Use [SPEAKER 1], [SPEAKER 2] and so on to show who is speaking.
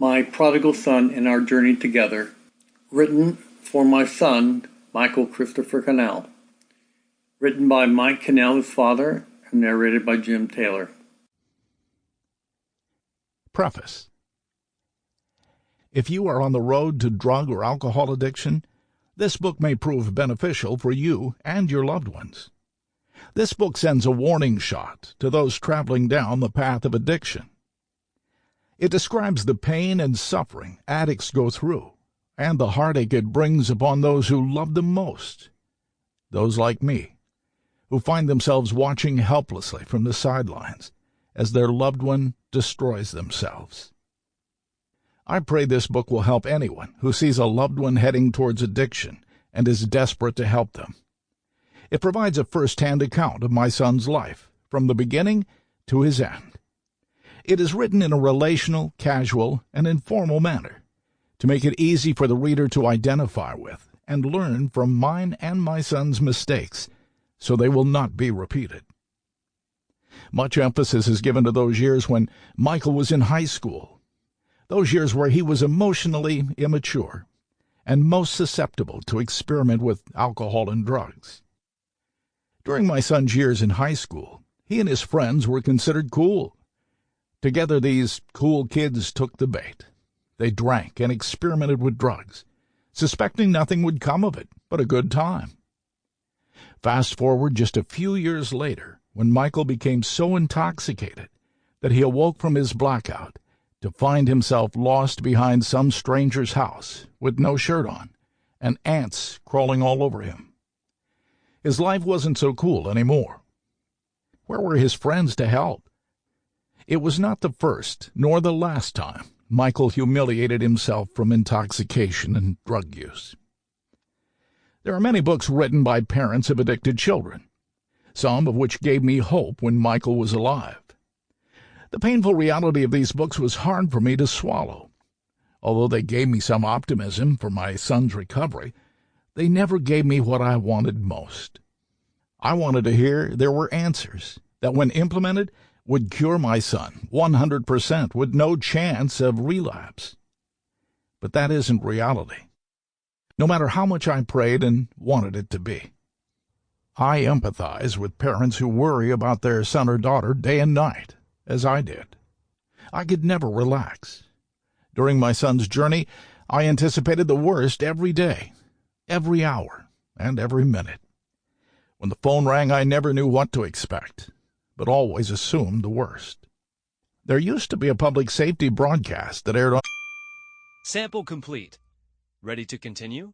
[SPEAKER 1] My Prodigal Son and Our Journey Together, written for my son, Michael Christopher Cannell. Written by Mike Cannell, his father, and narrated by Jim Taylor.
[SPEAKER 2] Preface. If you are on the road to drug or alcohol addiction, this book may prove beneficial for you and your loved ones. This book sends a warning shot to those traveling down the path of addiction. It describes the pain and suffering addicts go through and the heartache it brings upon those who love them most, those like me, who find themselves watching helplessly from the sidelines as their loved one destroys themselves. I pray this book will help anyone who sees a loved one heading towards addiction and is desperate to help them. It provides a first-hand account of my son's life, from the beginning to his end. It is written in a relational, casual, and informal manner to make it easy for the reader to identify with and learn from mine and my son's mistakes so they will not be repeated. Much emphasis is given to those years when Michael was in high school, those years where he was emotionally immature and most susceptible to experiment with alcohol and drugs. During my son's years in high school, he and his friends were considered cool. Together, these cool kids took the bait. They drank and experimented with drugs, suspecting nothing would come of it but a good time. Fast forward just a few years later, when Michael became so intoxicated that he awoke from his blackout to find himself lost behind some stranger's house with no shirt on and ants crawling all over him. His life wasn't so cool anymore. Where were his friends to help? It was not the first nor the last time Michael humiliated himself from intoxication and drug use. There are many books written by parents of addicted children, some of which gave me hope when Michael was alive. The painful reality of these books was hard for me to swallow. Although they gave me some optimism for my son's recovery, they never gave me what I wanted most. I wanted to hear there were answers that, when implemented, would cure my son 100% with no chance of relapse. But that isn't reality, no matter how much I prayed and wanted it to be. I empathize with parents who worry about their son or daughter day and night, as I did. I could never relax. During my son's journey, I anticipated the worst every day, every hour, and every minute. When the phone rang, I never knew what to expect, but always assumed the worst. There used to be a public safety broadcast that aired on...
[SPEAKER 3] Sample complete. Ready to continue?